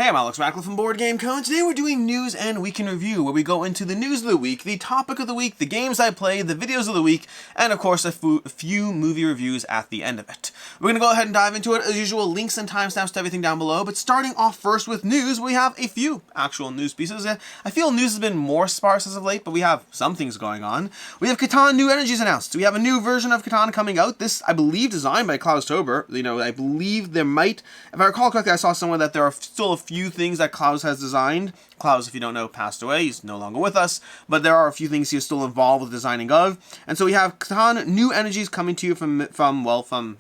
Hey, I'm Alex Radcliffe from Board Game Co. Today we're doing News and Week in Review, where we go into the news of the week, the topic of the week, the games I played, the videos of the week, and of course a few movie reviews at the end of it. We're going to go ahead and dive into it. As usual, links and timestamps to everything down below, but starting off first with news, we have a few actual news pieces. I feel news has been more sparse as of late, but we have some things going on. We have Catan New Energies announced. We have a new version of Catan coming out. This, I believe, designed by Cloudstober. I believe there might, if I recall correctly, I saw somewhere that there are still a few things that Klaus has designed. Klaus, if you don't know, passed away. He's no longer with us, but there are a few things he is still involved with designing of. And so we have Catan New Energies coming to you from Asmodee,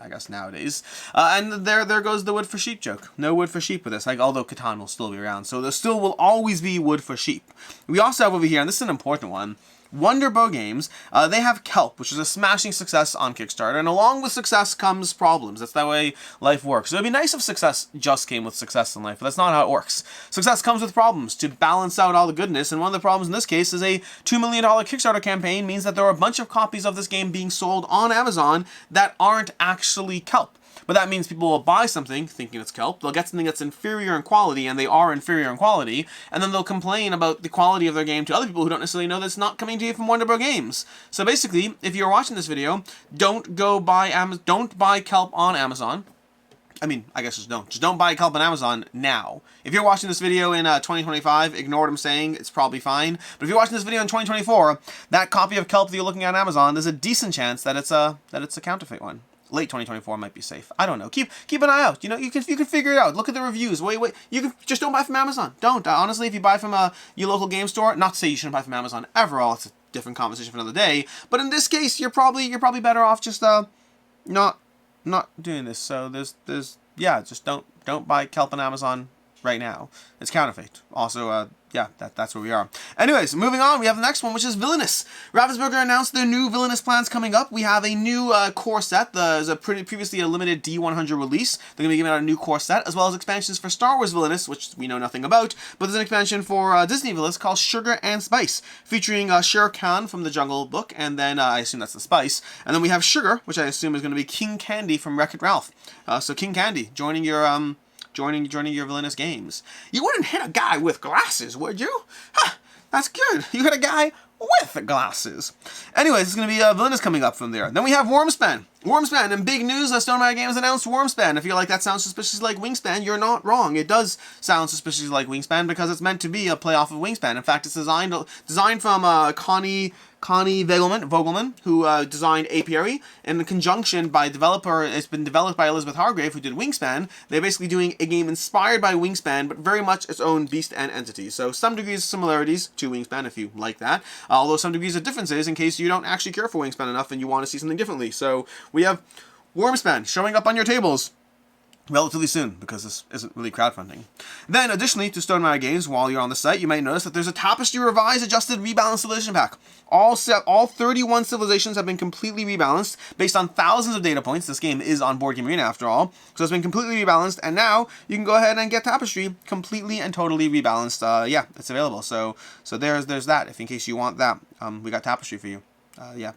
I guess nowadays. And there goes the wood for sheep joke. No wood for sheep with this, although Catan will still be around. So there still will always be wood for sheep. We also have over here, and this is an important one, Wonderbow Games, they have Kelp, which is a smashing success on Kickstarter, and along with success comes problems. That's the way life works. So it'd be nice if success just came with success in life, but that's not how it works. Success comes with problems to balance out all the goodness, and one of the problems in this case is a $2 million Kickstarter campaign means that there are a bunch of copies of this game being sold on Amazon that aren't actually Kelp. But that means people will buy something thinking it's Kelp, they'll get something that's inferior in quality, and they are inferior in quality, and then they'll complain about the quality of their game to other people who don't necessarily know that it's not coming to you from Wonderbow Games. So basically, if you're watching this video, don't buy Kelp on Amazon. I mean, I guess just don't buy Kelp on Amazon now. If you're watching this video in 2025, ignore what I'm saying, it's probably fine. But if you're watching this video in 2024, that copy of Kelp that you're looking at on Amazon, there's a decent chance that it's a counterfeit one. Late 2024 might be safe. I don't know. Keep an eye out. You can figure it out. Look at the reviews. Wait. You can just don't buy from Amazon. Don't. Honestly, if you buy from your local game store, not to say you shouldn't buy from Amazon ever. All it's a different conversation for another day. But in this case, you're probably better off just not doing this. So just don't buy Kelp on Amazon right now. It's counterfeit. Also, that's where we are. Anyways, moving on, we have the next one, which is Villainous. Ravensburger announced their new Villainous plans coming up. We have a new core set. There's previously a limited D100 release. They're going to be giving out a new core set, as well as expansions for Star Wars Villainous, which we know nothing about, but there's an expansion for Disney Villainous called Sugar and Spice, featuring Shere Khan from the Jungle Book, and then I assume that's the Spice. And then we have Sugar, which I assume is going to be King Candy from Wreck-It Ralph. So King Candy, joining your Villainous games. You wouldn't hit a guy with glasses, would you? Huh, that's good. You hit a guy with glasses. Anyways, it's going to be Villainous coming up from there. Then we have Wyrmspan. Wyrmspan, and big news, Stonemaier Games announced Wyrmspan. If you feel like that sounds suspiciously like Wingspan, you're not wrong. It does sound suspiciously like Wingspan because it's meant to be a playoff of Wingspan. In fact, it's designed from Connie Vogelman, who designed Apiary, in conjunction by developer. It's been developed by Elizabeth Hargrave, who did Wingspan. They're basically doing a game inspired by Wingspan, but very much its own beast and entity. So some degrees of similarities to Wingspan, if you like that, although some degrees of differences in case you don't actually care for Wingspan enough and you want to see something differently. So we have Wyrmspan showing up on your tables relatively soon, because this isn't really crowdfunding. Then, additionally to Stonemaier Games, while you're on the site, you might notice that there's a Tapestry revised, adjusted, rebalanced civilization pack. All 31 civilizations have been completely rebalanced based on thousands of data points. This game is on Board Game Arena after all, so it's been completely rebalanced, and now you can go ahead and get Tapestry completely and totally rebalanced. It's available. So there's that. If in case you want that, we got Tapestry for you.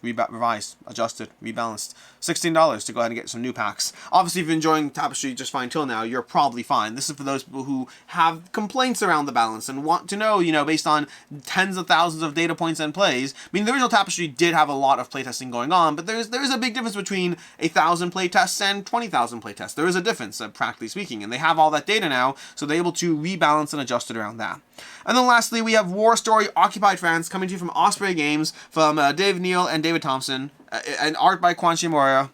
Revised, adjusted, rebalanced. $16 to go ahead and get some new packs. Obviously, if you're enjoying Tapestry just fine till now, you're probably fine. This is for those people who have complaints around the balance and want to know, based on tens of thousands of data points and plays. I mean, the original Tapestry did have a lot of playtesting going on, but there is a big difference between 1,000 playtests and 20,000 playtests. There is a difference, practically speaking, and they have all that data now, so they're able to rebalance and adjust it around that. And then lastly, we have War Story Occupied France coming to you from Osprey Games, from Dave Neal and David Thompson, and art by Quan Chi Moria.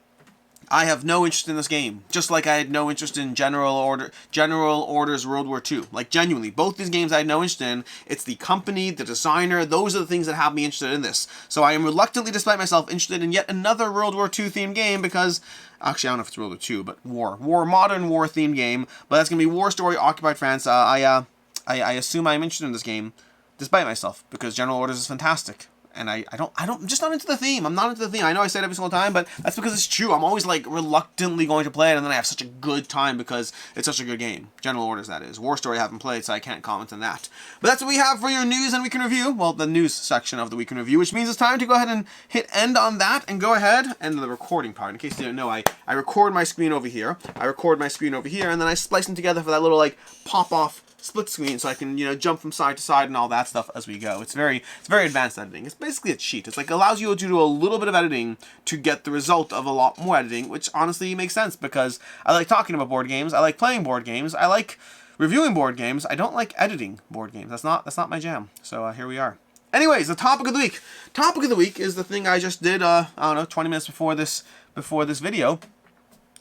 I have no interest in this game, just like I had no interest in General Orders World War II. Like, genuinely, both these games I had no interest in. It's the company, the designer, those are the things that have me interested in this. So I am reluctantly, despite myself, interested in yet another World War II themed game, because actually, I don't know if it's World War II, but modern war themed game. But that's going to be War Story Occupied France. I assume I'm interested in this game, despite myself, because General Orders is fantastic. And I'm just not into the theme. I'm not into the theme. I know I say it every single time, but that's because it's true. I'm always like reluctantly going to play it, and then I have such a good time because it's such a good game. General Orders, that is. War Story I haven't played, so I can't comment on that. But that's what we have for your news and week in review. Well, the news section of the week in review, which means it's time to go ahead and hit end on that and go ahead and the recording part. In case you didn't know, I record my screen over here. I record my screen over here, and then I splice them together for that little like pop off split screen, so I can, you know, jump from side to side and all that stuff as we go. It's very advanced editing. It's basically a cheat. It's like allows you to do a little bit of editing to get the result of a lot more editing, which honestly makes sense because I like talking about board games. I like playing board games. I like reviewing board games. I don't like editing board games. That's not my jam. So here we are. Anyways, the topic of the week. Topic of the week is the thing I just did. I don't know, 20 minutes before this video,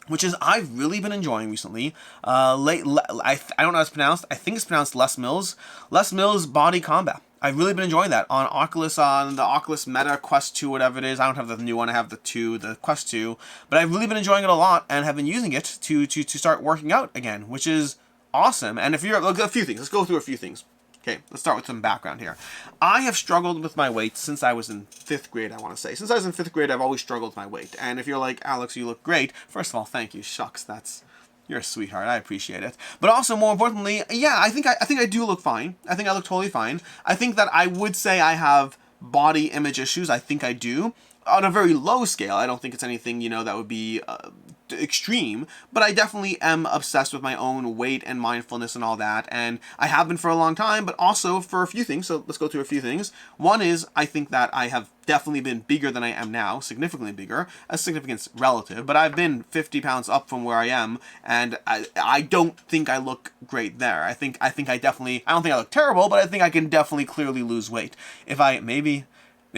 which is I've really been enjoying recently. I don't know how it's pronounced. I think it's pronounced Les Mills. Les Mills Body Combat. I've really been enjoying that on Oculus, on the Oculus Meta Quest 2, whatever it is. I don't have the new one. I have the Quest 2. But I've really been enjoying it a lot and have been using it to start working out again, which is awesome. And if you're, look, a few things. Let's go through a few things. Okay, let's start with some background here. I have struggled with my weight since I was in 5th grade, I want to say. Since I was in 5th grade, I've always struggled with my weight. And if you're like, Alex, you look great, first of all, thank you. Shucks, you're a sweetheart. I appreciate it. But also, more importantly, yeah, I think I do look fine. I think I look totally fine. I think that I would say I have body image issues. I think I do. On a very low scale, I don't think it's anything, you know, that would be extreme, but I definitely am obsessed with my own weight and mindfulness and all that, and I have been for a long time, but also for a few things, so let's go through a few things. One is, I think that I have definitely been bigger than I am now, significantly bigger, as significance relative, but I've been 50 pounds up from where I am, and I don't think I look great there. I don't think I look terrible, but I think I can definitely clearly lose weight. Maybe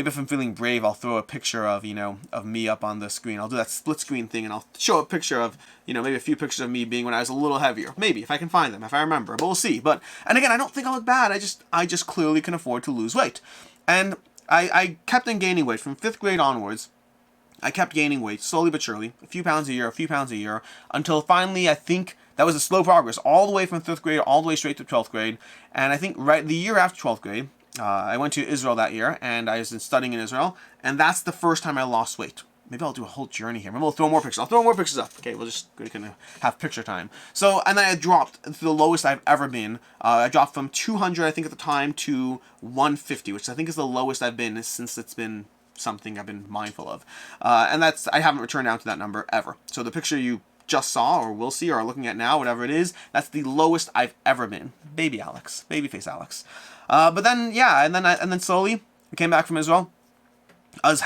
if I'm feeling brave, I'll throw a picture of, you know, of me up on the screen. I'll do that split screen thing, and I'll show a picture of, you know, maybe a few pictures of me being when I was a little heavier. Maybe, if I can find them, if I remember. But we'll see. And again, I don't think I look bad. I just clearly can afford to lose weight. And I kept on gaining weight from 5th grade onwards. I kept gaining weight, slowly but surely, a few pounds a year, until finally, I think, that was a slow progress, all the way from 5th grade, all the way straight to 12th grade. And I think right the year after 12th grade, I went to Israel that year, and I was studying in Israel, and that's the first time I lost weight. Maybe I'll do a whole journey here. Maybe I'll throw more pictures. I'll throw more pictures up. Okay, we're gonna have picture time. So, and then I dropped to the lowest I've ever been. I dropped from 200, I think at the time, to 150, which I think is the lowest I've been since it's been something I've been mindful of. And I haven't returned down to that number ever. So the picture you just saw, or will see, or are looking at now, whatever it is, that's the lowest I've ever been. Baby Alex. Babyface Alex. But then, yeah, and then slowly, I came back from Israel. As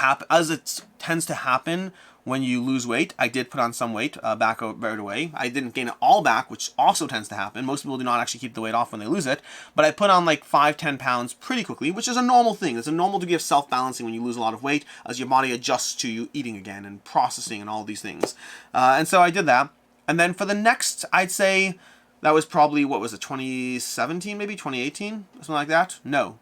it tends to happen when you lose weight, I did put on some weight back right away. I didn't gain it all back, which also tends to happen. Most people do not actually keep the weight off when they lose it. But I put on like 5-10 pounds pretty quickly, which is a normal thing. It's a normal degree of self-balancing when you lose a lot of weight, as your body adjusts to you eating again and processing and all these things. And so I did that. And then for the next, I'd say, that was probably, what was it, 2017 maybe? 2018? Something like that? No.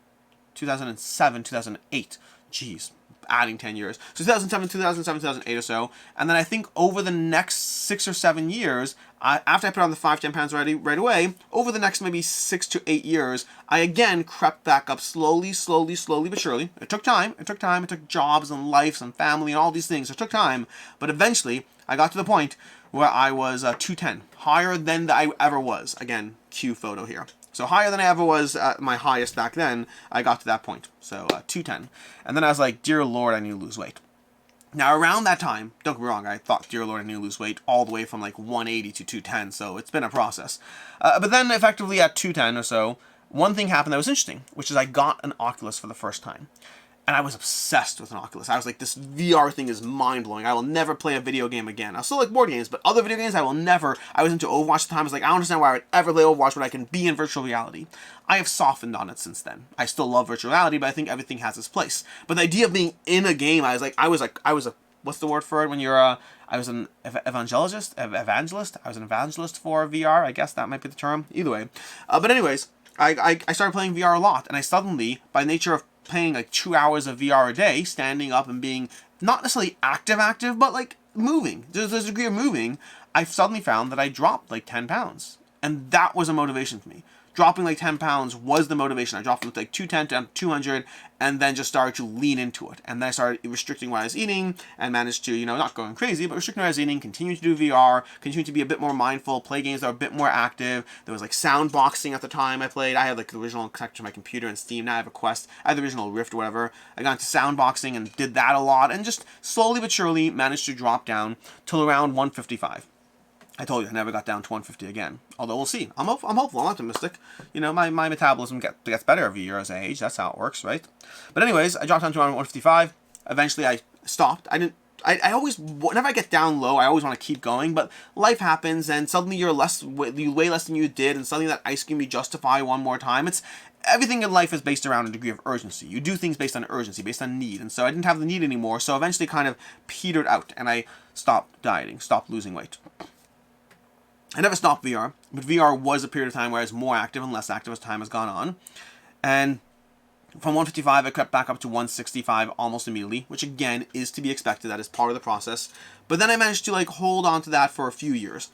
2007, 2008. Jeez. Adding 10 years. So 2007, 2008 or so. And then I think over the next 6 or 7 years, after I put on the 5-10 pounds right away, over the next maybe 6 to 8 years, I again crept back up slowly but surely. It took time. It took jobs and life and family and all these things. It took time. But eventually, I got to the point where I was 210. Higher than I ever was. Again, cue photo here. So higher than I ever was at my highest back then, I got to that point. So 210. And then I was like, dear Lord, I need to lose weight. Now around that time, don't get me wrong, I thought, dear Lord, I need to lose weight all the way from like 180 to 210. So it's been a process. But then effectively at 210 or so, one thing happened that was interesting, which is I got an Oculus for the first time. And I was obsessed with an Oculus. I was like, this VR thing is mind-blowing. I will never play a video game again. I still like board games, but other video games I will never. I was into Overwatch at the time. I was like, I don't understand why I would ever play Overwatch when I can be in virtual reality. I have softened on it since then. I still love virtual reality, but I think everything has its place. But the idea of being in a game, I was a, what's the word for it when you're I was an evangelist. I was an evangelist for VR. I guess that might be the term. Either way. But anyways, I started playing VR a lot, and I suddenly, by nature of playing like 2 hours of VR a day, standing up and being not necessarily active, but like moving. There's a degree of moving. I suddenly found that I dropped like 10 pounds. And that was a motivation for me dropping like 10 pounds was the motivation. I dropped from like 210 to 200 and then just started to lean into it. And then I started restricting what I was eating and managed to, you know, not going crazy, but restricting what I was eating, continue to do VR, continue to be a bit more mindful, play games that are a bit more active. There was like sound boxing at the time I played. I had like the original connected to my computer and Steam. Now I have a Quest. I had the original Rift or whatever. I got into sound boxing and did that a lot and just slowly but surely managed to drop down till around 155. I told you, I never got down to 150 again. Although we'll see. I'm hopeful. I'm optimistic. You know, my metabolism gets better every year as I age. That's how it works, right? But anyways, I dropped down to around 155. Eventually, I stopped. I always, whenever I get down low, I always want to keep going. But life happens, and suddenly you weigh less than you did, and suddenly that ice can be justified one more time. Everything in life is based around a degree of urgency. You do things based on urgency, based on need. And so I didn't have the need anymore. So eventually, kind of petered out, and I stopped dieting, stopped losing weight. I never stopped VR, but VR was a period of time where I was more active and less active as time has gone on. And from 155, I crept back up to 165 almost immediately, which again is to be expected. That is part of the process. But then I managed to like hold on to that for a few years.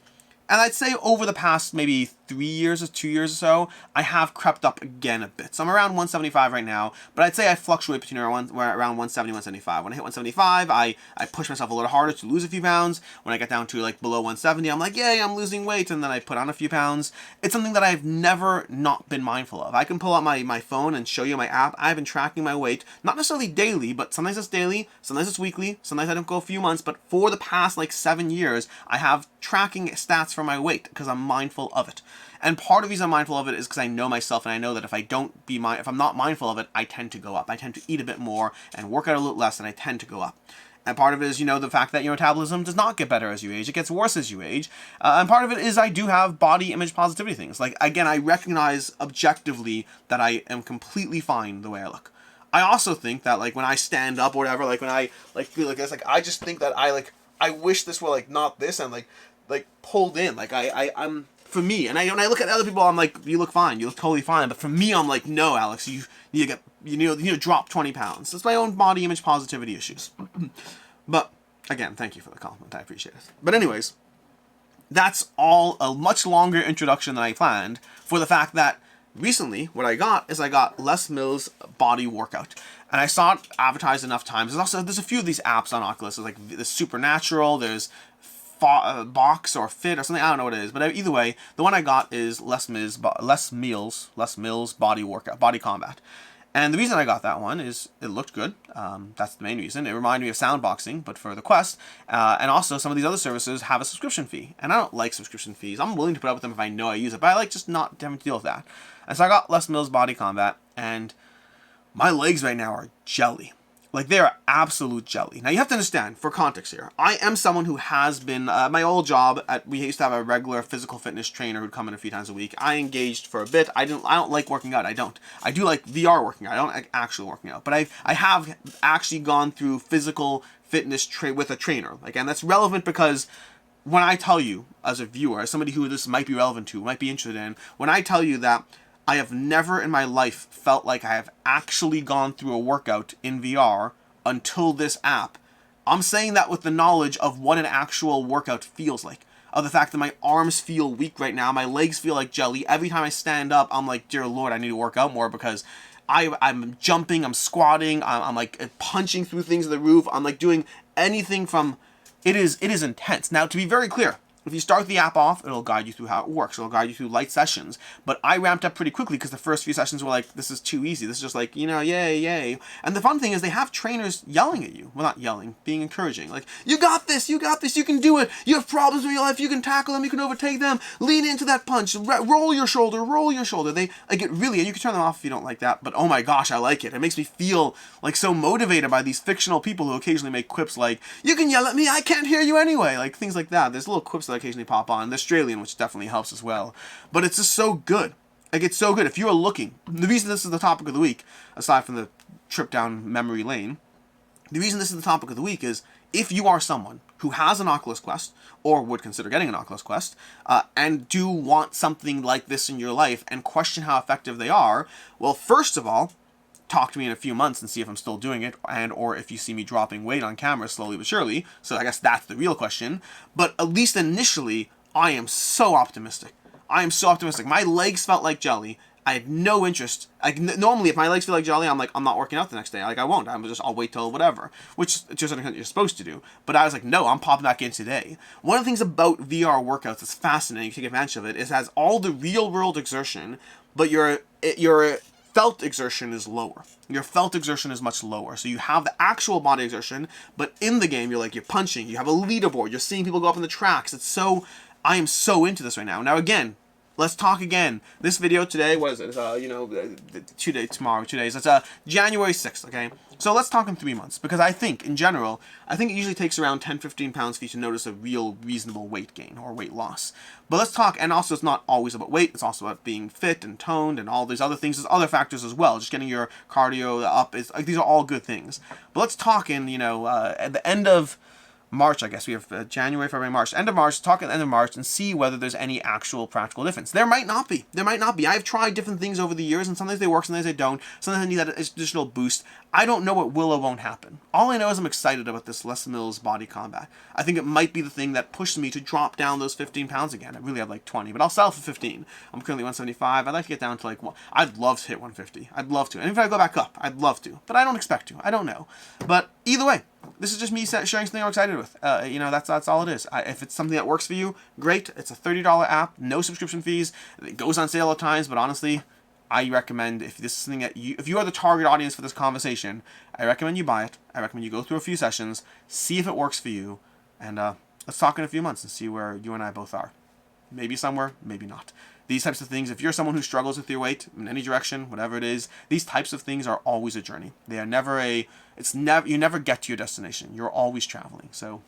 And I'd say over the past maybe 3 years or 2 years or so, I have crept up again a bit. So I'm around 175 right now, but I'd say I fluctuate between around 170 and 175. When I hit 175, I push myself a little harder to lose a few pounds. When I get down to like below 170, I'm like, yay, I'm losing weight, and then I put on a few pounds. It's something that I've never not been mindful of. I can pull out my phone and show you my app. I've been tracking my weight, not necessarily daily, but sometimes it's daily, sometimes it's weekly, sometimes I don't go a few months, but for the past like 7 years, I have tracking stats for my weight because I'm mindful of it. And part of the reason I'm mindful of it is because I know myself, and I know that if I'm not mindful of it, I tend to go up. I tend to eat a bit more and work out a little less, and I tend to go up. And part of it is, you know, the fact that your metabolism does not get better as you age. It gets worse as you age. And part of it is I do have body image positivity things. Like, again, I recognize objectively that I am completely fine the way I look. I also think that, like, when I stand up or whatever, like, when I, like, feel like this, like, I just think that I wish this were, like, not this, and, like pulled in. Like, I'm... For me, and when I look at other people, I'm like, you look fine, you look totally fine. But for me, I'm like, no, Alex, you need to drop 20 pounds. That's my own body image positivity issues. But again, thank you for the compliment. I appreciate it. But anyways, that's all a much longer introduction than I planned for the fact that recently what I got is I got Les Mills body workout. And I saw it advertised enough times. There's a few of these apps on Oculus. There's like the Supernatural, there's Box or Fit or something, I don't know what it is, but either way, the one I got is Les Mills body workout, body combat. And the reason I got that one is it looked good. That's the main reason. It reminded me of soundboxing, but for the Quest. And also, some of these other services have a subscription fee. And I don't like subscription fees. I'm willing to put up with them if I know I use it, but I like just not having to deal with that. And so I got Les Mills body combat, and my legs right now are jelly. Like, they are absolute jelly. Now, you have to understand, for context here, I am someone who has been, my old job, we used to have a regular physical fitness trainer who'd come in a few times a week. I engaged for a bit. I don't like working out. I don't. I do like VR working out. I don't like actually working out. But I have actually gone through physical fitness with a trainer. Like, and that's relevant because when I tell you, as a viewer, as somebody who this might be relevant to, might be interested in, when I tell you that I have never in my life felt like I have actually gone through a workout in VR until this app, I'm saying that with the knowledge of what an actual workout feels like. Of the fact that my arms feel weak right now, my legs feel like jelly. Every time I stand up, I'm like, dear Lord, I need to work out more because I'm jumping, I'm squatting, I'm like punching through things in the roof. I'm like doing anything from... It is intense. Now, to be very clear, if you start the app off, it'll guide you through how it works. It'll guide you through light sessions. But I ramped up pretty quickly because the first few sessions were like, this is too easy. This is just like, you know, yay, yay. And the fun thing is they have trainers yelling at you. Well, not yelling, being encouraging. Like, you got this, you can do it. You have problems in your life, you can tackle them, you can overtake them. Lean into that punch, roll your shoulder. They like it really, and you can turn them off if you don't like that. But oh my gosh, I like it. It makes me feel like so motivated by these fictional people who occasionally make quips like, you can yell at me, I can't hear you anyway. Like things like that. There's little quips that occasionally pop on. The Australian, which definitely helps as well. But it's just so good. Like, it's so good. If you are looking, the reason this is the topic of the week, aside from the trip down memory lane, the reason this is the topic of the week is if you are someone who has an Oculus Quest, or would consider getting an Oculus Quest, and do want something like this in your life and question how effective they are, well, first of all, talk to me in a few months and see if I'm still doing it, and or if you see me dropping weight on camera slowly but surely. So I guess that's the real question. But at least initially, I am so optimistic. I am so optimistic. My legs felt like jelly. I had no interest. Like, normally, if my legs feel like jelly, I'm like, I'm not working out the next day. Like, I won't. I'll wait till whatever. Which, just like you're supposed to do. But I was like, no, I'm popping back in today. One of the things about VR workouts that's fascinating, you take advantage of it, is it has all the real-world exertion, but your felt exertion is lower. Your felt exertion is much lower. So you have the actual body exertion, but in the game, you're punching. You have a leaderboard. You're seeing people go up on the tracks. I am so into this right now. Now, again, let's talk again. This video today, what is it? It's, 2 days, tomorrow, 2 days. It's January 6th, okay? So let's talk in 3 months, because I think, in general, it usually takes around 10-15 pounds for you to notice a real reasonable weight gain or weight loss. But let's talk, and also it's not always about weight, it's also about being fit and toned and all these other things. There's other factors as well, just getting your cardio up. These are all good things. But let's talk in, at the end of March, I guess. We have January, February, March. End of March, talk at the end of March and see whether there's any actual practical difference. There might not be. There might not be. I've tried different things over the years, and sometimes they work, sometimes they don't. Sometimes I need that additional boost. I don't know what will or won't happen. All I know is I'm excited about this Les Mills body combat. I think it might be the thing that pushed me to drop down those 15 pounds again. I really have like 20, but I'll sell for 15. I'm currently 175. I'd like to get down to like, I'd love to hit 150. I'd love to. And if I go back up, I'd love to. But I don't expect to. I don't know. But either way, this is just me sharing something I'm excited with. That's all it is. If it's something that works for you, great. It's a $30 app, no subscription fees. It goes on sale at times, but honestly, I recommend, if this is something that if you are the target audience for this conversation, I recommend you buy it. I recommend you go through a few sessions, see if it works for you, and let's talk in a few months and see where you and I both are. Maybe somewhere, maybe not. These types of things, if you're someone who struggles with your weight in any direction, whatever it is, these types of things are always a journey. They are never you never get to your destination. You're always traveling. So,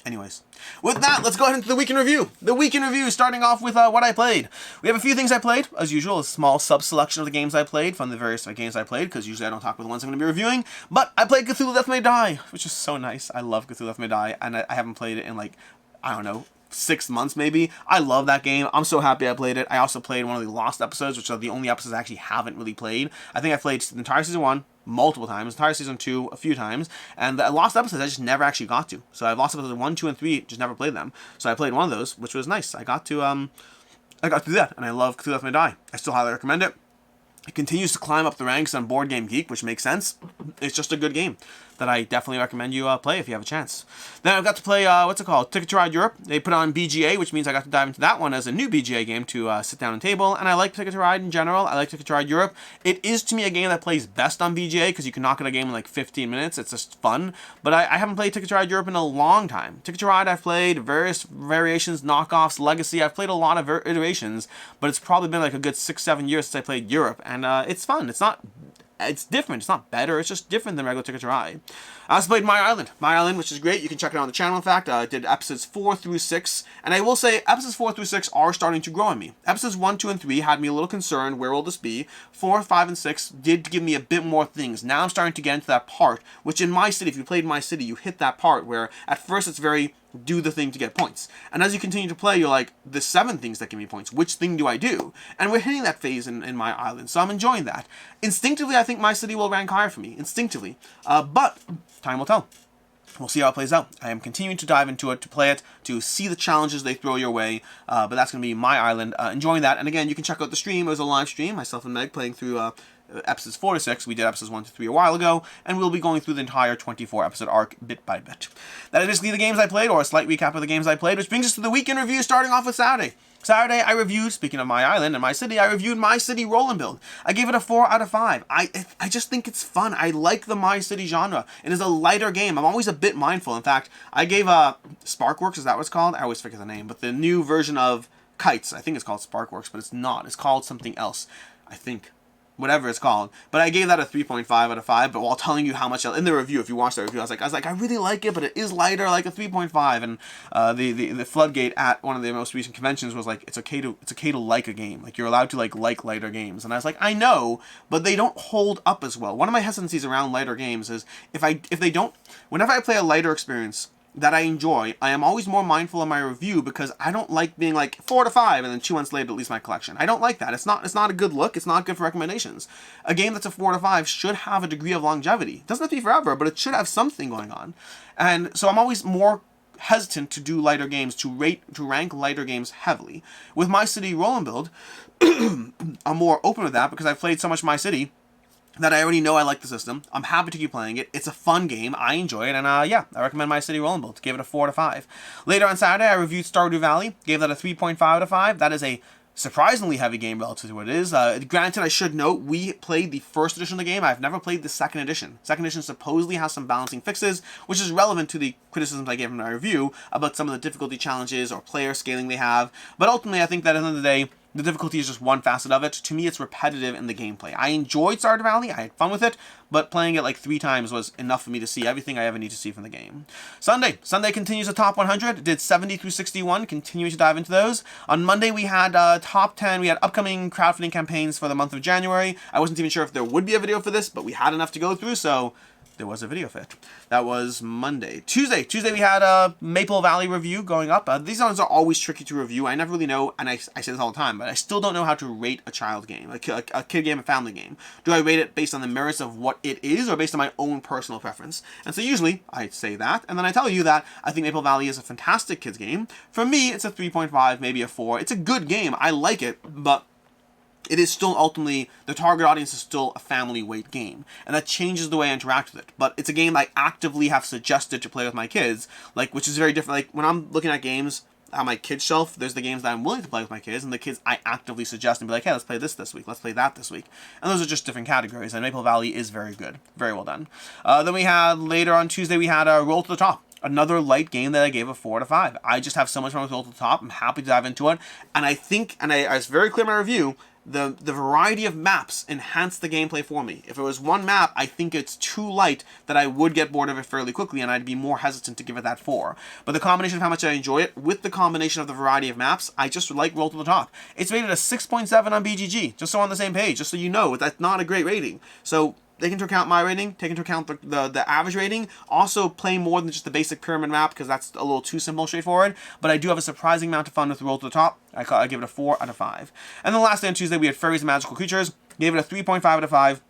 anyways, with that, let's go ahead into the week in review. The week in review, starting off with what I played. We have a few things I played, as usual, a small sub-selection of the games I played from the various games I played, because usually I don't talk about the ones I'm going to be reviewing, but I played Cthulhu Death May Die, which is so nice. I love Cthulhu Death May Die, and I haven't played it in, like, I don't know, 6 months maybe. I love that game. I'm so happy I played it. I also played one of the Lost episodes, which are the only episodes I actually haven't really played. I think I played the entire season 1 multiple times, entire season 2 a few times, and the Lost episodes I just never actually got to. So I've lost episodes 1, 2, and 3, just never played them. So I played one of those, which was nice. I got to do that, and I love Cthulhu Death May Die. I still highly recommend it. It continues to climb up the ranks on Board Game Geek, which makes sense. It's just a good game that I definitely recommend you play if you have a chance. Then I've got to play, Ticket to Ride Europe. They put on BGA, which means I got to dive into that one as a new BGA game to sit down and table. And I like Ticket to Ride in general. I like Ticket to Ride Europe. It is, to me, a game that plays best on BGA because you can knock out a game in like 15 minutes. It's just fun. But I haven't played Ticket to Ride Europe in a long time. Ticket to Ride, I've played various variations, knockoffs, Legacy. I've played a lot of iterations, but it's probably been like a good 6-7 years since I played Europe. And it's fun. It's different. It's not better. It's just different than regular Ticket to Ride. I also played My Island, which is great. You can check it out on the channel, in fact. I did episodes 4 through 6. And I will say, episodes 4 through 6 are starting to grow on me. Episodes 1, 2, and 3 had me a little concerned. Where will this be? 4, 5, and 6 did give me a bit more things. Now I'm starting to get into that part, which in My City, if you played My City, you hit that part where at first it's very do the thing to get points. And as you continue to play, you're like, the 7 things that give me points. Which thing do I do? And we're hitting that phase in My Island, so I'm enjoying that. Instinctively, I think My City will rank higher for me. Instinctively. But time will tell. We'll see how it plays out. I am continuing to dive into it, to play it, to see the challenges they throw your way. But that's going to be My Island. Enjoying that. And again, you can check out the stream. It was a live stream. Myself and Meg playing through episodes 4 to 6. We did episodes 1 to 3 a while ago, and we'll be going through the entire 24-episode arc bit by bit. That is basically the games I played, or a slight recap of the games I played, which brings us to the weekend review, starting off with Saturday. Saturday, I reviewed, speaking of My Island and My City, I reviewed My City Roll and Build. I gave it a 4 out of 5. I just think it's fun. I like the My City genre. It is a lighter game. I'm always a bit mindful. In fact, I gave Sparkworks, is that what it's called? I always forget the name, but the new version of Kites, I think it's called Sparkworks, but it's not. It's called something else, I think. Whatever it's called. But I gave that a 3.5 out of 5, but while telling you how much, in the review, if you watched the review, I was like, I really like it, but it is lighter, like a 3.5, and the floodgate at one of the most recent conventions was like, it's okay to like a game. Like, you're allowed to like lighter games. And I was like, I know, but they don't hold up as well. One of my hesitancies around lighter games is, whenever I play a lighter experience that I enjoy, I am always more mindful of my review because I don't like being like 4 to 5 and then 2 months later it leaves my collection. I don't like that. It's not a good look. It's not good for recommendations. A game that's a 4 to 5 should have a degree of longevity. It doesn't have to be forever, but it should have something going on. And so I'm always more hesitant to do lighter games, to rank lighter games heavily. With My City Roll and Build, I'm more open with that because I've played so much My City that I already know I like the system. I'm happy to keep playing it. It's a fun game. I enjoy it. And yeah, I recommend My City Roll and Build. Gave it a 4 out of 5. Later on Saturday, I reviewed Stardew Valley. Gave that a 3.5 out of 5. That is a surprisingly heavy game relative to what it is. Granted, I should note, we played the first edition of the game. I've never played the second edition. Second edition supposedly has some balancing fixes, which is relevant to the criticisms I gave in my review about some of the difficulty challenges or player scaling they have. But ultimately, I think that at the end of the day, the difficulty is just one facet of it. To me, it's repetitive in the gameplay. I enjoyed Stardew Valley, I had fun with it, but playing it like 3 times was enough for me to see everything I ever need to see from the game. Sunday continues the top 100, did 70 through 61, continuing to dive into those. On Monday, we had top 10, we had upcoming crowdfunding campaigns for the month of January. I wasn't even sure if there would be a video for this, but we had enough to go through, so there was a video for it. That was Monday. Tuesday we had a Maple Valley review going up. These ones are always tricky to review. I never really know, and I say this all the time, but I still don't know how to rate a child game, a kid game, a family game. Do I rate it based on the merits of what it is, or based on my own personal preference? And so usually, I say that, and then I tell you that I think Maple Valley is a fantastic kids game. For me, it's a 3.5, maybe a 4. It's a good game. I like it, but it is still ultimately, the target audience is still a family weight game, and that changes the way I interact with it. But it's a game I actively have suggested to play with my kids, like, which is very different. Like, when I'm looking at games on my kids' shelf, there's the games that I'm willing to play with my kids, and the kids I actively suggest and be like, hey, let's play this week, let's play that this week. And those are just different categories, and Maple Valley is very good. Very well done. Then we had, later on Tuesday, we had Roll to the Top. Another light game that I gave a 4 out of 5. I just have so much fun with Roll to the Top. I'm happy to dive into it. And I think, and I was very clear in my review, the variety of maps enhance the gameplay for me. If it was one map, I think it's too light that I would get bored of it fairly quickly, and I'd be more hesitant to give it that 4. But the combination of how much I enjoy it, with the combination of the variety of maps, I just like Roll to the Top. It's rated a 6.7 on BGG, just so on the same page, just so you know, that's not a great rating. So take into account my rating, take into account the average rating. Also play more than just the basic pyramid map, because that's a little too simple, straightforward. But I do have a surprising amount of fun with Roll to the Top. I give it a 4 out of 5. And then last day on Tuesday, we had Fairies and Magical Creatures. Gave it a 3.5 out of 5.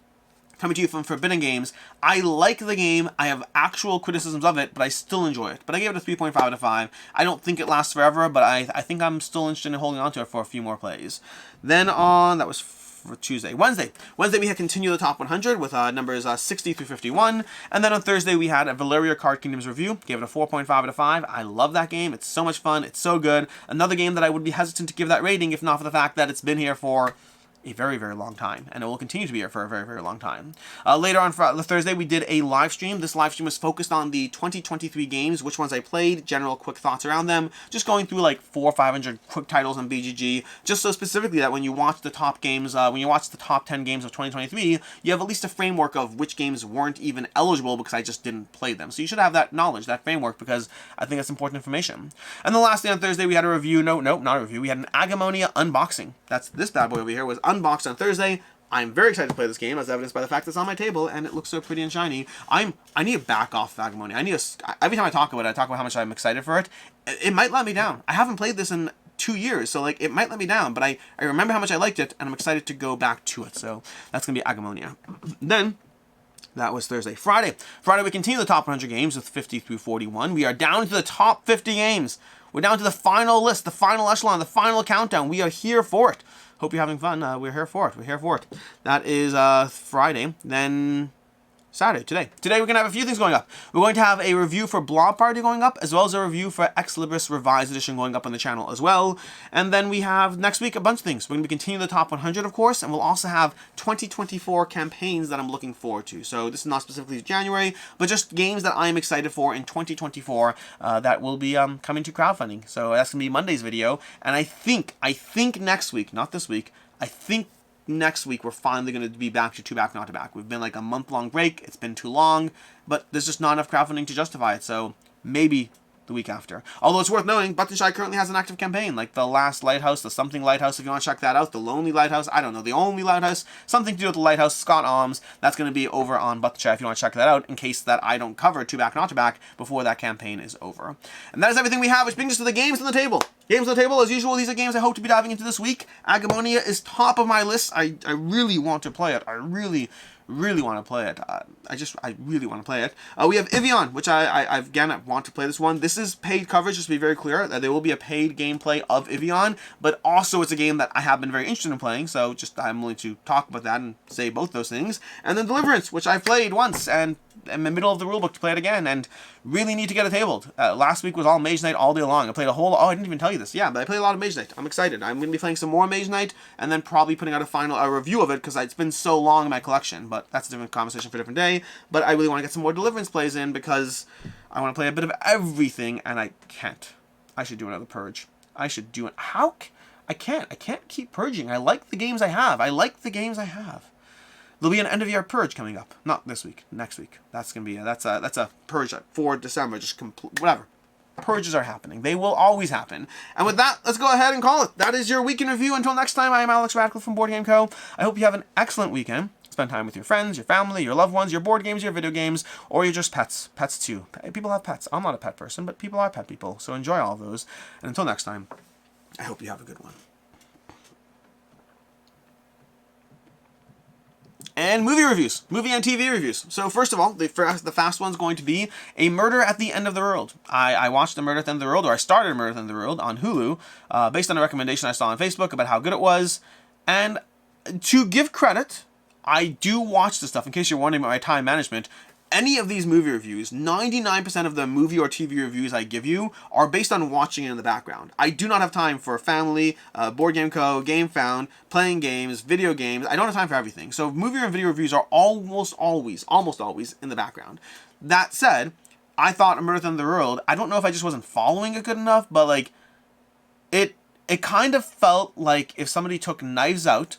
Coming to you from Forbidden Games. I like the game. I have actual criticisms of it, but I still enjoy it. But I gave it a 3.5 out of 5. I don't think it lasts forever, but I think I'm still interested in holding on to it for a few more plays. Then on, that was for Tuesday. Wednesday we had Continue the Top 100 with numbers 60 through 51. And then on Thursday, we had a Valeria Card Kingdoms review. Gave it a 4.5 out of 5. I love that game. It's so much fun. It's so good. Another game that I would be hesitant to give that rating if not for the fact that it's been here for a very, very long time, and it will continue to be here for a very, very long time. Later on Thursday, we did a live stream. This live stream was focused on the 2023 games, which ones I played, general quick thoughts around them, just going through like 400 or 500 quick titles on BGG, just so specifically that when you watch the top games, when you watch the top 10 games of 2023, you have at least a framework of which games weren't even eligible because I just didn't play them. So you should have that knowledge, that framework, because I think that's important information. And the last day on Thursday, we had a review. No, not a review. We had an Agemonia unboxing. That's this bad boy over here, was unboxed on Thursday. I'm very excited to play this game, as evidenced by the fact that it's on my table and it looks so pretty and shiny. I need to back off of Agemonia. Every time I talk about it, I talk about how much I'm excited for it. It might let me down. I haven't played this in 2 years, so like it might let me down, but I remember how much I liked it, and I'm excited to go back to it. So that's gonna be Agemonia. Then that was Thursday. Friday, we continue the top 100 games with 50 through 41. We are down to the top 50 games. We're down to the final list, the final echelon, the final countdown. We are here for it. Hope you're having fun. We're here for it. We're here for it. That is Friday. Then Saturday, today. Today we're going to have a few things going up. We're going to have a review for Blob Party going up, as well as a review for Ex Libris Revised Edition going up on the channel as well. And then we have, next week, a bunch of things. We're going to be continuing the top 100, of course, and we'll also have 2024 campaigns that I'm looking forward to. So this is not specifically January, but just games that I'm excited for in 2024 that will be coming to crowdfunding. So that's going to be Monday's video. And I think next week, not this week, I think next week we're finally going to be back to 2 back, not to back. We've been like a month-long break. It's been too long, but there's just not enough crowdfunding to justify it. So maybe the week after. Although it's worth knowing, Button Shy currently has an active campaign, like the Last Lighthouse, the Something Lighthouse, if you want to check that out, the Lonely Lighthouse, I don't know, the Only Lighthouse, something to do with the Lighthouse, Scott Alms. That's going to be over on Button Shy if you want to check that out, in case that I don't cover 2 back, not to back before that campaign is over. And that is everything we have, which brings us to the games on the table. Games on the table, as usual, these are games I hope to be diving into this week. Agemonia is top of my list. I really want to play it. I really Really want to play it. I really want to play it. We have Evian, which I want to play this one. This is paid coverage, just to be very clear. There will be a paid gameplay of Evian, but also it's a game that I have been very interested in playing, so just I'm willing to talk about that and say both those things. And then Deliverance, which I played once, and I'm in the middle of the rulebook to play it again, and really need to get it tabled. Last week was all Mage Knight all day long. I played a whole... Oh, I didn't even tell you this. Yeah, but I played a lot of Mage Knight. I'm excited. I'm going to be playing some more Mage Knight, and then probably putting out a review of it, because it's been so long in my collection, but that's a different conversation for a different day. But I really want to get some more Deliverance plays in, because I want to play a bit of everything, and I can't. I should do another purge. I should do it. How? I can't. I can't keep purging. I like the games I have. There'll be an end of year purge coming up. Not this week, next week. That's gonna be that's a purge for December. Just whatever. Purges are happening. They will always happen. And with that, let's go ahead and call it. That is your week in review. Until next time, I am Alex Radical from Board Game Co. I hope you have an excellent weekend. Spend time with your friends, your family, your loved ones, your board games, your video games, or you're just pets. Pets too. People have pets. I'm not a pet person, but people are pet people. So enjoy all of those. And until next time, I hope you have a good one. And movie reviews, movie and TV reviews. So first of all, the fast one's going to be A Murder at the End of the World. I watched A Murder at the End of the World, or I started A Murder at the End of the World on Hulu, based on a recommendation I saw on Facebook about how good it was. And to give credit, I do watch this stuff, in case you're wondering about my time management. Any of these movie reviews, 99% of the movie or TV reviews I give you are based on watching it in the background. I do not have time for family, Board Game Co., Game Found, playing games, video games. I don't have time for everything. So movie and video reviews are almost always in the background. That said, I thought A Murder at the End of the World, I don't know if I just wasn't following it good enough, but like, it kind of felt like if somebody took Knives Out,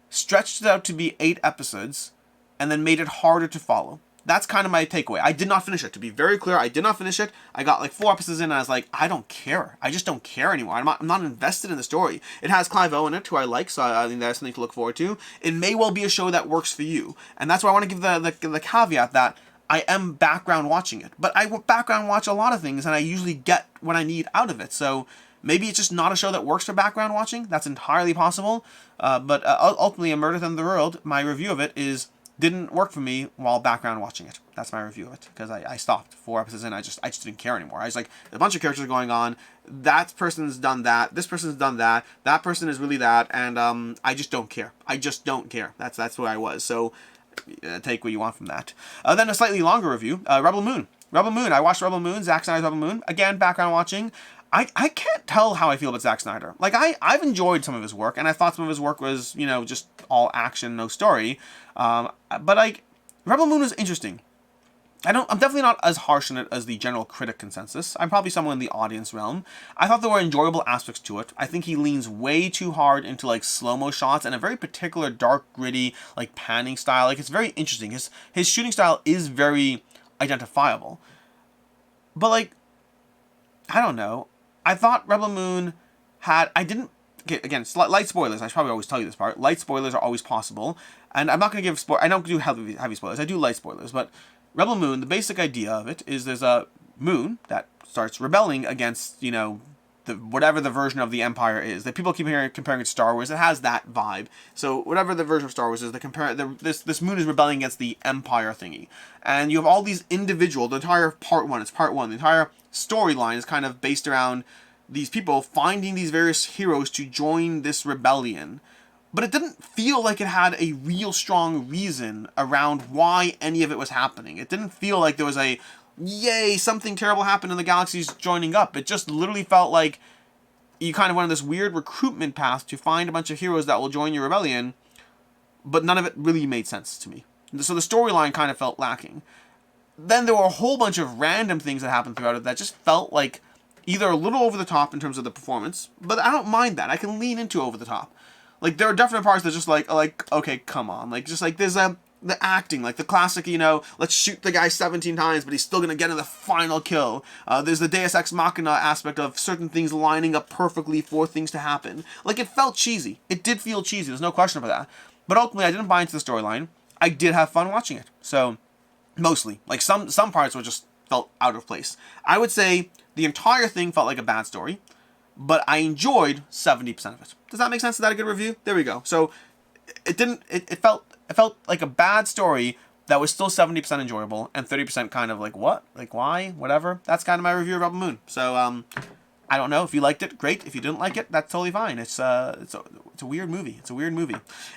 stretched it out to be 8 episodes, and then made it harder to follow. That's kind of my takeaway. I did not finish it. To be very clear, I did not finish it. I got like 4 episodes in and I was like, I don't care. I just don't care anymore. I'm not invested in the story. It has Clive Owen in it, who I like, so I think that's something to look forward to. It may well be a show that works for you. And that's why I want to give the caveat that I am background watching it. But I background watch a lot of things and I usually get what I need out of it. So maybe it's just not a show that works for background watching. That's entirely possible. But ultimately, A Murder at the End of the World, my review of it didn't work for me while background watching it. That's my review of it, because I stopped 4 episodes in. I just didn't care anymore. I was like, a bunch of characters are going on. That person's done that. This person's done that. That person is really that, and I just don't care. I just don't care. That's where I was. So take what you want from that. Then a slightly longer review, Rebel Moon. Rebel Moon. I watched Rebel Moon. Zack Snyder's Rebel Moon. Again, background watching. I can't tell how I feel about Zack Snyder. Like, I've enjoyed some of his work, and I thought some of his work was, just all action, no story. But, like, Rebel Moon was interesting. I'm definitely not as harsh on it as the general critic consensus. I'm probably somewhere in the audience realm. I thought there were enjoyable aspects to it. I think he leans way too hard into, like, slow-mo shots and a very particular dark, gritty, like, panning style. Like, it's very interesting. His shooting style is very identifiable. But, like, I don't know. I thought Rebel Moon had... Again, light spoilers. I should probably always tell you this part. Light spoilers are always possible. And I'm not going to give... I don't do heavy spoilers. I do light spoilers. But Rebel Moon, the basic idea of it is there's a moon that starts rebelling against, whatever the version of the Empire is. That people keep comparing it to Star Wars. It has that vibe. So whatever the version of Star Wars is, this moon is rebelling against the Empire thingy. And you have all these individual... The entire part one. The entire storyline is kind of based around these people finding these various heroes to join this rebellion. But it didn't feel like it had a real strong reason around why any of it was happening. It didn't feel like there was a, yay, something terrible happened and the galaxy's joining up. It just literally felt like you kind of went on this weird recruitment path to find a bunch of heroes that will join your rebellion, but none of it really made sense to me. So the storyline kind of felt lacking. Then there were a whole bunch of random things that happened throughout it that just felt like either a little over the top in terms of the performance, but I don't mind that. I can lean into over the top. Like, there are definite parts that just like, okay, come on. Like, just like, there's the acting, like the classic, let's shoot the guy 17 times, but he's still going to get in the final kill. There's the Deus Ex Machina aspect of certain things lining up perfectly for things to happen. Like, it felt cheesy. It did feel cheesy. There's no question about that. But ultimately, I didn't buy into the storyline. I did have fun watching it. So, mostly. Like, some parts were just felt out of place. I would say the entire thing felt like a bad story, but I enjoyed 70% of it. Does that make sense? Is that a good review? There we go. So, it didn't. It felt like a bad story that was still 70% enjoyable and 30% kind of like, what? Like, why? Whatever. That's kind of my review of Rebel Moon. So, I don't know. If you liked it, great. If you didn't like it, that's totally fine. It's a weird movie. It's a weird movie.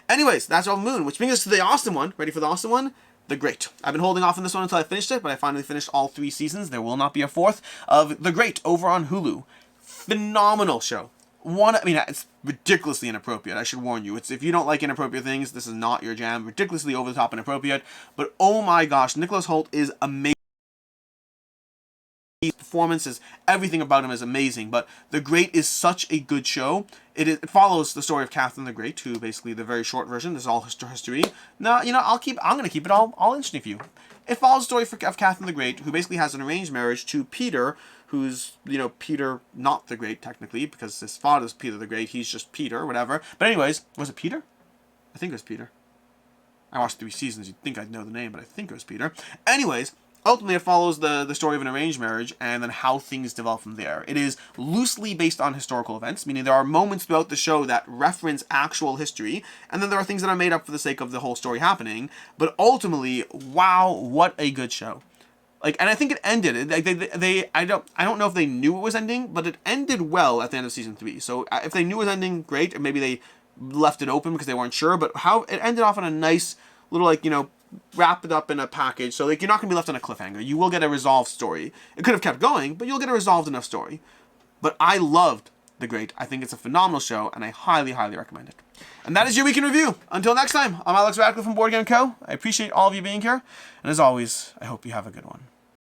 Anyways, that's Rebel Moon, which brings us to the awesome one. Ready for the awesome one? The Great. I've been holding off on this one until I finished it, but I finally finished all 3 seasons. There will not be a 4th of The Great over on Hulu. Phenomenal show. It's ridiculously inappropriate. I should warn you. If you don't like inappropriate things, this is not your jam. Ridiculously over the top inappropriate. But oh my gosh, Nicholas Hoult is amazing. His performances, everything about him is amazing. But The Great is such a good show. It follows the story of Catherine the Great, who basically the very short version. This is all history. Now, I'm gonna keep it all interesting for you. It follows the story of Catherine the Great, who basically has an arranged marriage to Peter, who's, Peter not the Great, technically, because his father's Peter the Great, he's just Peter, whatever. But anyways, was it Peter? I think it was Peter. I watched 3 seasons, you'd think I'd know the name, but I think it was Peter. Anyways, ultimately it follows the story of an arranged marriage, and then how things develop from there. It is loosely based on historical events, meaning there are moments throughout the show that reference actual history, and then there are things that are made up for the sake of the whole story happening, but ultimately, wow, what a good show. And I think it ended. I don't know if they knew it was ending, but it ended well at the end of season 3. So if they knew it was ending, great. Or maybe they left it open because they weren't sure. But how it ended off on a nice little wrap it up in a package. So you're not gonna be left on a cliffhanger. You will get a resolved story. It could have kept going, but you'll get a resolved enough story. But I loved The Great. I think it's a phenomenal show, and I highly, highly recommend it. And that is your week in review. Until next time, I'm Alex Radcliffe from Board Game Co. I appreciate all of you being here, and as always, I hope you have a good one.